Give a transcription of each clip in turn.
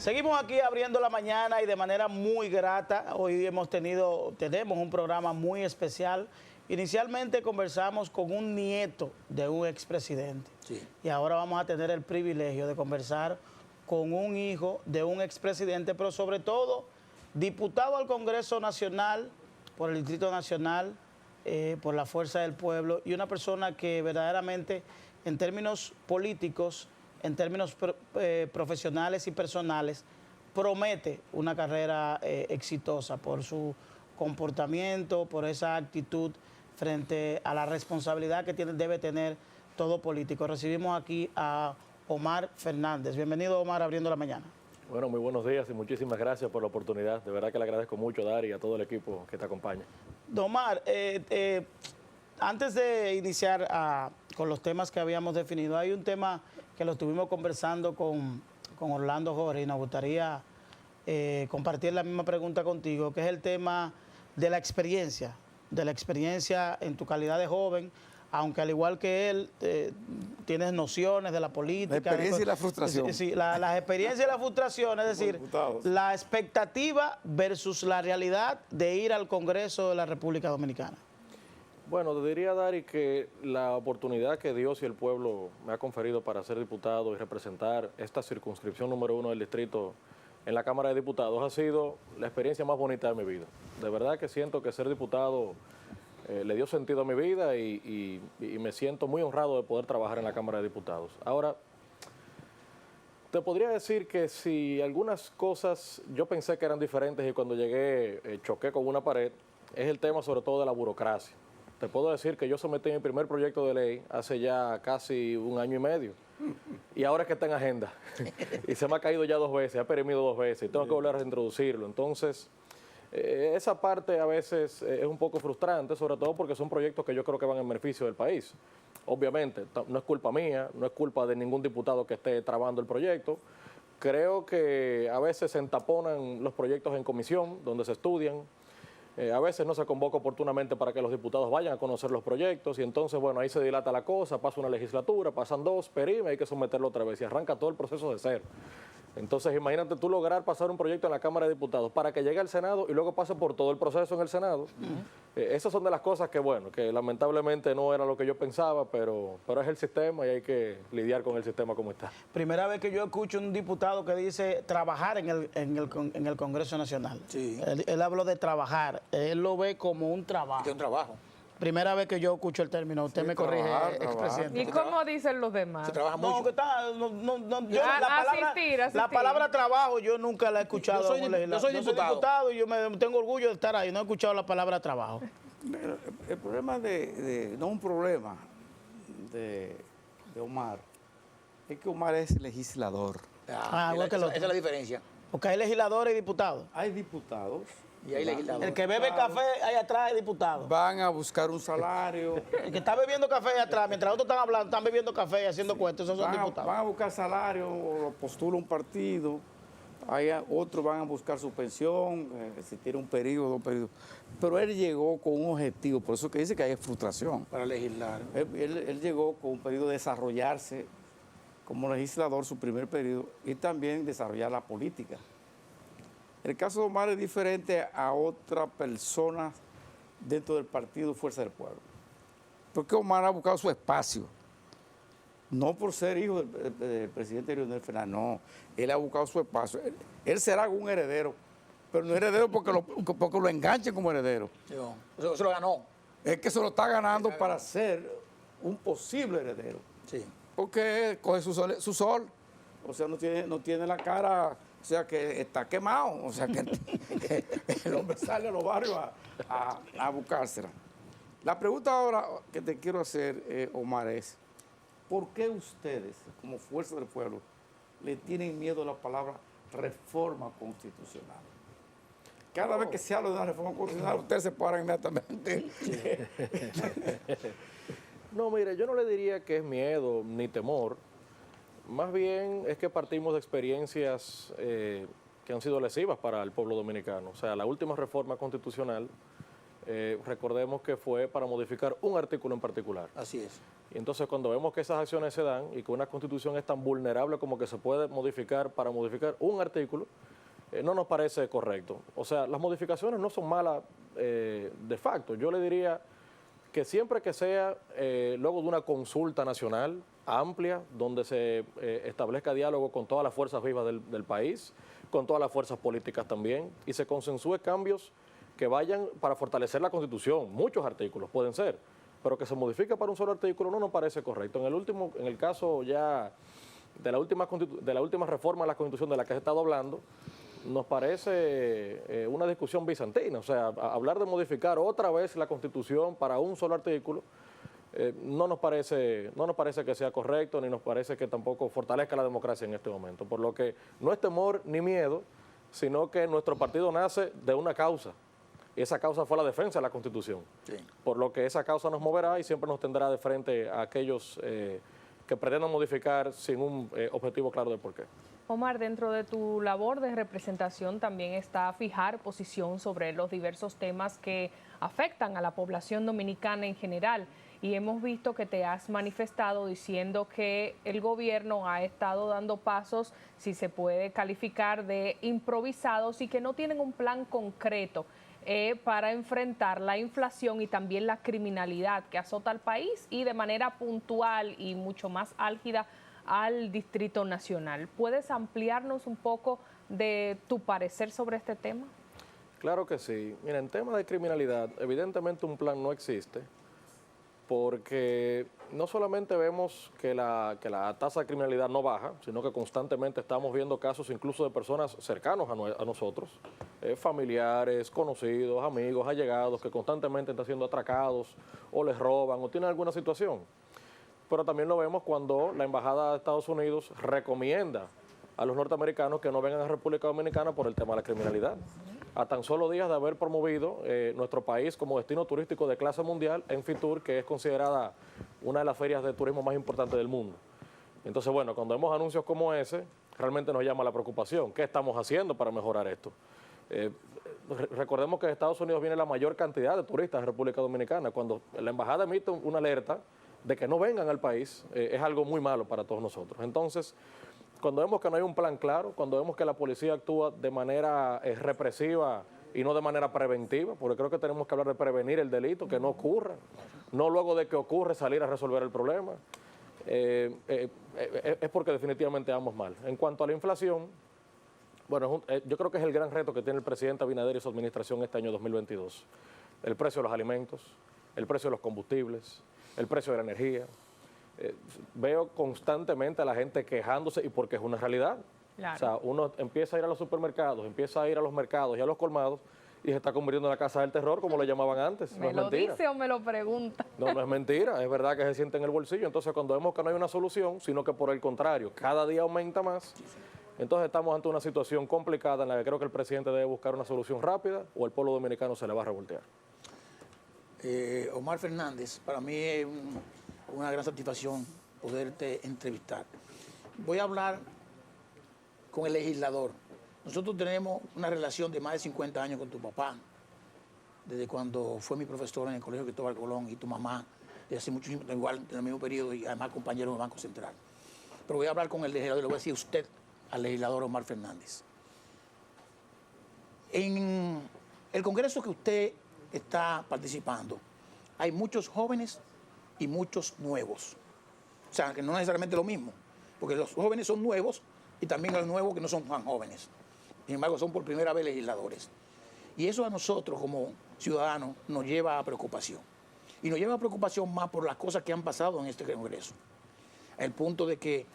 Seguimos aquí abriendo la mañana y de manera muy grata. Hoy tenemos un programa muy especial. Inicialmente conversamos con un nieto de un expresidente. Sí. Y ahora vamos a tener el privilegio de conversar con un hijo de un expresidente, pero sobre todo diputado al Congreso Nacional por el Distrito Nacional, por la Fuerza del Pueblo, y una persona que verdaderamente en términos políticos, en términos profesionales y personales, promete una carrera exitosa por su comportamiento, por esa actitud frente a la responsabilidad que debe tener todo político. Recibimos aquí a Omar Fernández. Bienvenido, Omar, abriendo la mañana. Bueno, muy buenos días y muchísimas gracias por la oportunidad. De verdad que le agradezco mucho, Dari, y a todo el equipo que te acompaña. Omar, antes de iniciar con los temas que habíamos definido, hay un tema que lo estuvimos conversando con Orlando Jorge y nos gustaría compartir la misma pregunta contigo, que es el tema de la experiencia en tu calidad de joven, aunque al igual que él tienes nociones de la política. La experiencia y la frustración. Sí, las experiencias y la frustración, es decir, la expectativa versus la realidad de ir al Congreso de la República Dominicana. Bueno, te diría, Dari, que la oportunidad que Dios y el pueblo me ha conferido para ser diputado y representar esta circunscripción número 1 del distrito en la Cámara de Diputados ha sido la experiencia más bonita de mi vida. De verdad que siento que ser diputado le dio sentido a mi vida y me siento muy honrado de poder trabajar en la Cámara de Diputados. Ahora, te podría decir que si algunas cosas yo pensé que eran diferentes y cuando llegué choqué con una pared, es el tema sobre todo de la burocracia. Te puedo decir que yo sometí mi primer proyecto de ley hace ya casi 1 año y medio y ahora es que está en agenda y se me ha caído ya 2 veces, ha perimido 2 veces y tengo que volver a reintroducirlo. Entonces, esa parte a veces es un poco frustrante, sobre todo porque son proyectos que yo creo que van en beneficio del país. Obviamente, no es culpa mía, no es culpa de ningún diputado que esté trabando el proyecto. Creo que a veces se entaponan los proyectos en comisión, donde se estudian. A veces no se convoca oportunamente para que los diputados vayan a conocer los proyectos y entonces, bueno, ahí se dilata la cosa, pasa una legislatura, pasan 2, perime, hay que someterlo otra vez y arranca todo el proceso de cero. Entonces, imagínate tú lograr pasar un proyecto en la Cámara de Diputados para que llegue al Senado y luego pase por todo el proceso en el Senado. Esas son de las cosas que, bueno, que lamentablemente no era lo que yo pensaba, pero es el sistema y hay que lidiar con el sistema como está. Primera vez que yo escucho un diputado que dice trabajar en el Congreso Nacional. Sí. Él habló de trabajar, él lo ve como un trabajo. Que es un trabajo. Primera vez que yo escucho el término, usted me corrige, expresidente. ¿Y cómo dicen los demás? Se trabaja mucho. No, que está, yo, Asistir. la palabra trabajo yo nunca la he escuchado. Yo soy diputado. Y yo tengo orgullo de estar ahí, no he escuchado la palabra trabajo. El problema no un problema de Omar, es que Omar es legislador. Igual que el otro. Esa es la diferencia. Porque hay legisladores y diputados. Hay diputados. Y hay legisladores. El que bebe café ahí atrás es diputado. Van a buscar un salario. El que está bebiendo café ahí atrás, mientras otros están hablando, están bebiendo café y haciendo cuentos, esos son diputados. Van a buscar salario o postula un partido. Otros van a buscar su pensión, si tiene un periodo, 2 periodos. Pero él llegó con un objetivo, por eso que dice que hay frustración. Para legislar. Él llegó con un periodo de desarrollarse como legislador, su primer periodo, y también desarrollar la política. El caso de Omar es diferente a otras personas dentro del partido Fuerza del Pueblo. Porque Omar ha buscado su espacio. No por ser hijo del presidente Leonel Fernández, no. Él ha buscado su espacio. Él será un heredero, pero no heredero porque lo enganchen como heredero. Eso lo ganó. Es que se lo está ganando para ser un posible heredero. Sí. Porque él coge su sol. O sea, no tiene la cara, o sea, que está quemado. O sea, que el hombre sale a los barrios a buscársela. La pregunta ahora que te quiero hacer, Omar, es: ¿por qué ustedes, como Fuerza del Pueblo, le tienen miedo a la palabra reforma constitucional? Cada vez que se habla de una reforma constitucional, ustedes se paran inmediatamente. No, mire, yo no le diría que es miedo ni temor. Más bien es que partimos de experiencias que han sido lesivas para el pueblo dominicano. O sea, la última reforma constitucional recordemos que fue para modificar un artículo en particular. Así es. Y entonces cuando vemos que esas acciones se dan y que una constitución es tan vulnerable como que se puede modificar para modificar un artículo, no nos parece correcto. O sea, las modificaciones no son malas de facto. Yo le diría que siempre que sea luego de una consulta nacional amplia, donde se establezca diálogo con todas las fuerzas vivas del país, con todas las fuerzas políticas también, y se consensúe cambios que vayan para fortalecer la Constitución. Muchos artículos pueden ser, pero que se modifique para un solo artículo no nos parece correcto. En el caso ya de la última reforma a la Constitución de la que se ha estado hablando, nos parece una discusión bizantina. O sea, hablar de modificar otra vez la Constitución para un solo artículo no nos parece que sea correcto, ni nos parece que tampoco fortalezca la democracia en este momento. Por lo que no es temor ni miedo, sino que nuestro partido nace de una causa. Y esa causa fue la defensa de la Constitución. Sí. Por lo que esa causa nos moverá y siempre nos tendrá de frente a aquellos que pretendan modificar sin un objetivo claro de por qué. Omar, dentro de tu labor de representación también está fijar posición sobre los diversos temas que afectan a la población dominicana en general. Y hemos visto que te has manifestado diciendo que el gobierno ha estado dando pasos, si se puede calificar, de improvisados y que no tienen un plan concreto para enfrentar la inflación y también la criminalidad que azota al país y de manera puntual y mucho más álgida al Distrito Nacional. ¿Puedes ampliarnos un poco de tu parecer sobre este tema? Claro que sí. Mira, en tema de criminalidad, evidentemente un plan no existe, porque no solamente vemos que la tasa de criminalidad no baja, sino que constantemente estamos viendo casos incluso de personas cercanos a nosotros, familiares, conocidos, amigos, allegados, que constantemente están siendo atracados o les roban o tienen alguna situación. Pero también lo vemos cuando la Embajada de Estados Unidos recomienda a los norteamericanos que no vengan a República Dominicana por el tema de la criminalidad. A tan solo días de haber promovido nuestro país como destino turístico de clase mundial en Fitur, que es considerada una de las ferias de turismo más importantes del mundo. Entonces, bueno, cuando vemos anuncios como ese, realmente nos llama la preocupación. ¿Qué estamos haciendo para mejorar esto? Recordemos que de Estados Unidos viene la mayor cantidad de turistas de República Dominicana. Cuando la embajada emite una alerta de que no vengan al país, es algo muy malo para todos nosotros. Entonces, cuando vemos que no hay un plan claro, cuando vemos que la policía actúa de manera represiva y no de manera preventiva, porque creo que tenemos que hablar de prevenir el delito, que no ocurra, no luego de que ocurre salir a resolver el problema, es porque definitivamente vamos mal. En cuanto a la inflación, bueno, yo creo que es el gran reto que tiene el presidente Abinader y su administración este año 2022. El precio de los alimentos, el precio de los combustibles, el precio de la energía. Veo constantemente a la gente quejándose y porque es una realidad. Claro. O sea, uno empieza a ir a los supermercados, empieza a ir a los mercados y a los colmados y se está convirtiendo en la casa del terror, como lo llamaban antes. ¿Me lo dice o me lo pregunta? No, no es mentira, es verdad que se siente en el bolsillo. Entonces, cuando vemos que no hay una solución, sino que por el contrario, cada día aumenta más, entonces estamos ante una situación complicada en la que creo que el presidente debe buscar una solución rápida o el pueblo dominicano se le va a revoltear. Omar Fernández, para mí es una gran satisfacción poderte entrevistar. Voy a hablar con el legislador. Nosotros tenemos una relación de más de 50 años con tu papá, desde cuando fue mi profesor en el Colegio Cristóbal Colón, y tu mamá, desde hace mucho tiempo, igual en el mismo periodo, y además compañero del Banco Central. Pero voy a hablar con el legislador, le voy a decir usted al legislador Omar Fernández. En el congreso que usted está participando, hay muchos jóvenes y muchos nuevos. O sea, que no es necesariamente lo mismo, porque los jóvenes son nuevos y también los nuevos que no son tan jóvenes. Sin embargo, son por primera vez legisladores. Y eso a nosotros como ciudadanos nos lleva a preocupación. Y nos lleva a preocupación más por las cosas que han pasado en este congreso. El punto de que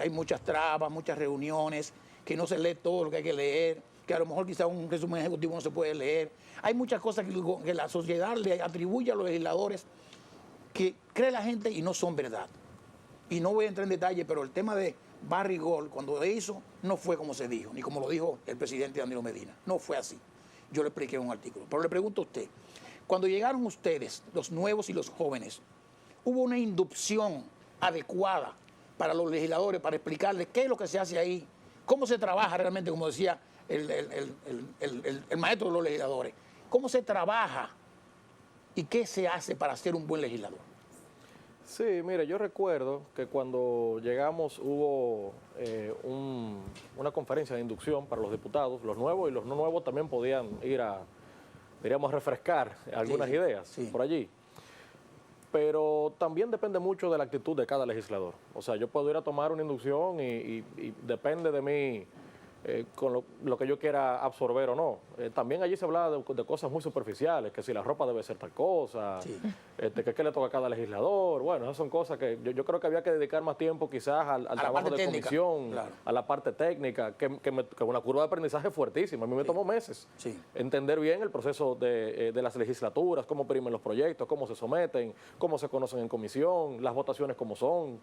hay muchas trabas, muchas reuniones, que no se lee todo lo que hay que leer, que a lo mejor quizá un resumen ejecutivo no se puede leer. Hay muchas cosas que la sociedad le atribuye a los legisladores que cree la gente y no son verdad. Y no voy a entrar en detalle, pero el tema de Barrigol, cuando lo hizo, no fue como se dijo, ni como lo dijo el presidente Danilo Medina. No fue así. Yo le expliqué en un artículo. Pero le pregunto a usted, cuando llegaron ustedes, los nuevos y los jóvenes, ¿hubo una inducción adecuada para los legisladores para explicarles qué es lo que se hace ahí, cómo se trabaja realmente, como decía el maestro de los legisladores, cómo se trabaja ¿Y qué se hace para ser un buen legislador? Sí, mire, yo recuerdo que cuando llegamos hubo una conferencia de inducción para los diputados, los nuevos y los no nuevos también podían ir a, diríamos, refrescar algunas Sí, ideas sí. por allí. Pero también depende mucho de la actitud de cada legislador. O sea, yo puedo ir a tomar una inducción y depende de mí con lo que yo quiera absorber o no. También allí se hablaba de cosas muy superficiales, que si la ropa debe ser tal cosa, Sí. que qué le toca a cada legislador. Bueno, esas son cosas que yo creo que había que dedicar más tiempo quizás al la trabajo parte de técnica, comisión, claro. a la parte técnica, que una curva de aprendizaje fuertísima. A mí me tomó meses Sí. entender bien el proceso de las legislaturas, cómo primen los proyectos, cómo se someten, cómo se conocen en comisión, las votaciones cómo son.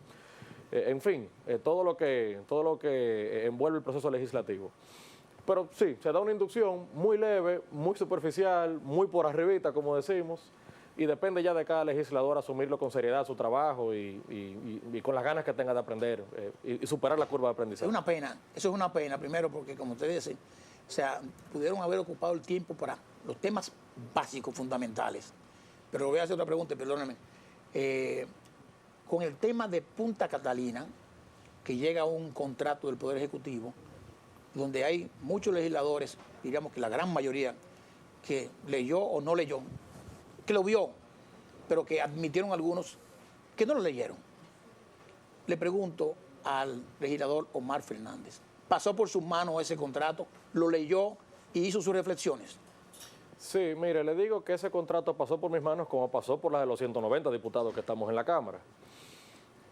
En fin, todo lo que envuelve el proceso legislativo. Pero sí, se da una inducción muy leve, muy superficial, muy por arribita, como decimos, y depende ya de cada legislador asumirlo con seriedad su trabajo y con las ganas que tenga de aprender y superar la curva de Es aprendizaje. una pena, eso es una pena, primero porque como ustedes dicen, o sea, pudieron haber ocupado el tiempo para los temas básicos, fundamentales. Pero voy a hacer otra pregunta, perdónenme. Con el tema de Punta Catalina, que llega un contrato del Poder Ejecutivo, donde hay muchos legisladores, diríamos que la gran mayoría, que leyó o no leyó, que lo vio, pero que admitieron algunos que no lo leyeron. Le pregunto al legislador Omar Fernández, ¿pasó por sus manos ese contrato, lo leyó y hizo sus reflexiones? Sí, mire, le digo que ese contrato pasó por mis manos como pasó por las de los 190 diputados que estamos en la Cámara.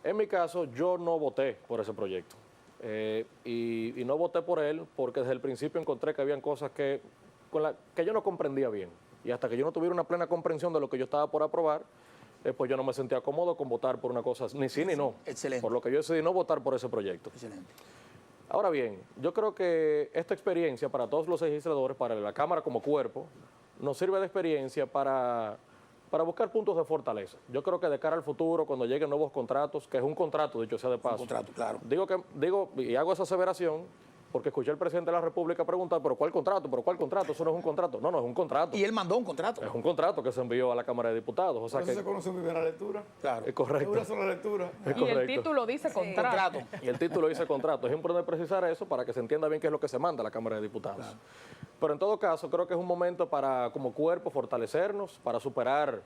En mi caso, yo no voté por ese proyecto. Y no voté por él porque desde el principio encontré que habían cosas que yo no comprendía bien. Y hasta que yo no tuviera una plena comprensión de lo que yo estaba por aprobar, pues yo no me sentía cómodo con votar por una cosa ni sí ni no. Excelente. Por lo que yo decidí no votar por ese proyecto. Excelente. Ahora bien, yo creo que esta experiencia para todos los legisladores, para la Cámara como cuerpo, nos sirve de experiencia para buscar puntos de fortaleza. Yo creo que de cara al futuro, cuando lleguen nuevos contratos, que es un contrato, dicho sea de paso. Un contrato, claro. Digo, y hago esa aseveración, porque escuché al presidente de la República preguntar, ¿pero cuál contrato? ¿Pero cuál contrato? Eso no es un contrato. No, no es un contrato. Y él mandó un contrato. Es un contrato que se envió a la Cámara de Diputados. O sea Por eso que se conoce muy bien la lectura. Claro. es correcto. Es una sola lectura. Es Y el correcto. título dice contrato. Contrato. Y el título dice contrato. Es importante precisar eso para que se entienda bien qué es lo que se manda a la Cámara de Diputados. Claro. Pero en todo caso, creo que es un momento para, como cuerpo, fortalecernos, para superar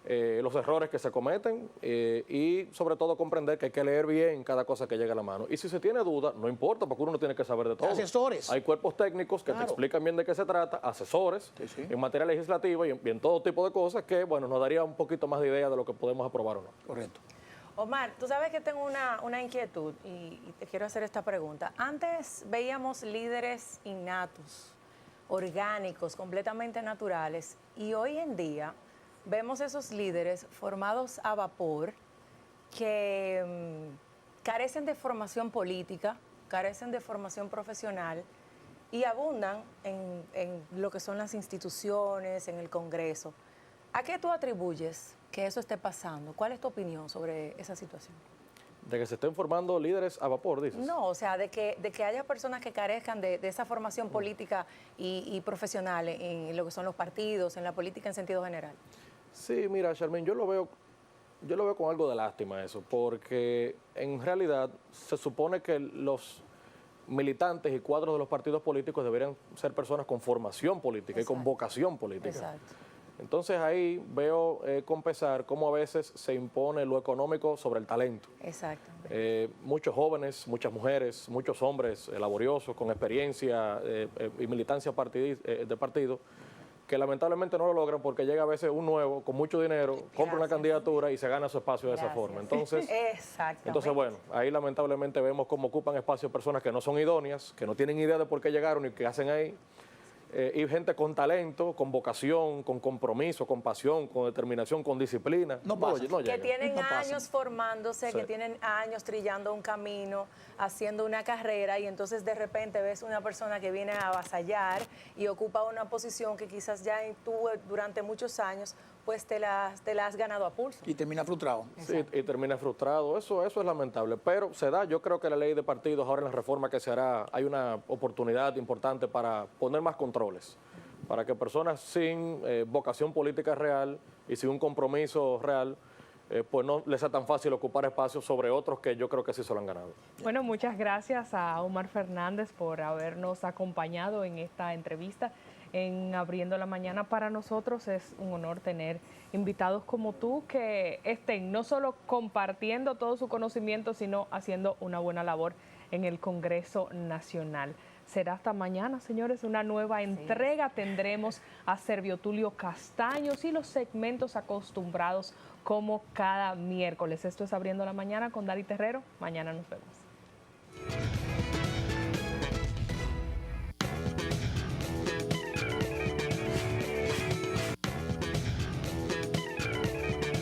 los errores que se cometen y sobre todo comprender que hay que leer bien cada cosa que llega a la mano. Y si se tiene duda, no importa, porque uno no tiene que saber de todo. Asesores. Hay cuerpos técnicos que Claro. te explican bien de qué se trata, asesores Sí, sí. en materia legislativa y en todo tipo de cosas que, bueno, nos daría un poquito más de idea de lo que podemos aprobar o no. Correcto. Omar, tú sabes que tengo una inquietud y te quiero hacer esta pregunta. Antes veíamos líderes innatos, orgánicos, completamente naturales, y hoy en día vemos esos líderes formados a vapor que carecen de formación política, carecen de formación profesional y abundan en lo que son las instituciones, en el Congreso. ¿A qué tú atribuyes que eso esté pasando? ¿Cuál es tu opinión sobre esa situación? De que se estén formando líderes a vapor, dices. No, o sea, de que haya personas que carezcan de esa formación política y profesional en lo que son los partidos, en la política en sentido general. Sí, mira, Charmaine, yo lo veo con algo de lástima eso, porque en realidad se supone que los militantes y cuadros de los partidos políticos deberían ser personas con formación política y con Exacto. vocación política. Exacto. Entonces ahí veo con pesar cómo a veces se impone lo económico sobre el talento. Exactamente. Muchos jóvenes, muchas mujeres, muchos hombres laboriosos, con experiencia y militancia de partido, que lamentablemente no lo logran porque llega a veces un nuevo con mucho dinero, compra una Gracias. candidatura y se gana su espacio de esa Gracias. forma. Entonces, Exactamente. bueno, ahí lamentablemente vemos cómo ocupan espacios personas que no son idóneas, que no tienen idea de por qué llegaron y qué hacen ahí. Y gente con talento, con vocación, con compromiso, con pasión, con determinación, con disciplina. No pasa. No que llegan. tienen No pasa. años formándose, Sí. que tienen años trillando un camino, haciendo una carrera y entonces de repente ves una persona que viene a avasallar y ocupa una posición que quizás ya tú durante muchos años pues te la has ganado a pulso. Y termina frustrado. Sí, y termina frustrado. Eso es lamentable. Pero se da, yo creo que la ley de partidos, ahora en la reforma que se hará, hay una oportunidad importante para poner más controles. para que personas sin vocación política real y sin un compromiso real, pues no les sea tan fácil ocupar espacios sobre otros que yo creo que sí se lo han ganado. Bueno, muchas gracias a Omar Fernández por habernos acompañado en esta entrevista en Abriendo la Mañana. Para nosotros es un honor tener invitados como tú que estén no solo compartiendo todo su conocimiento, sino haciendo una buena labor en el Congreso Nacional. Será hasta mañana, señores, una nueva entrega. Tendremos a Servio Tulio Castaños y los segmentos acostumbrados como cada miércoles. Esto es Abriendo la Mañana con Dari Terrero. Mañana nos vemos.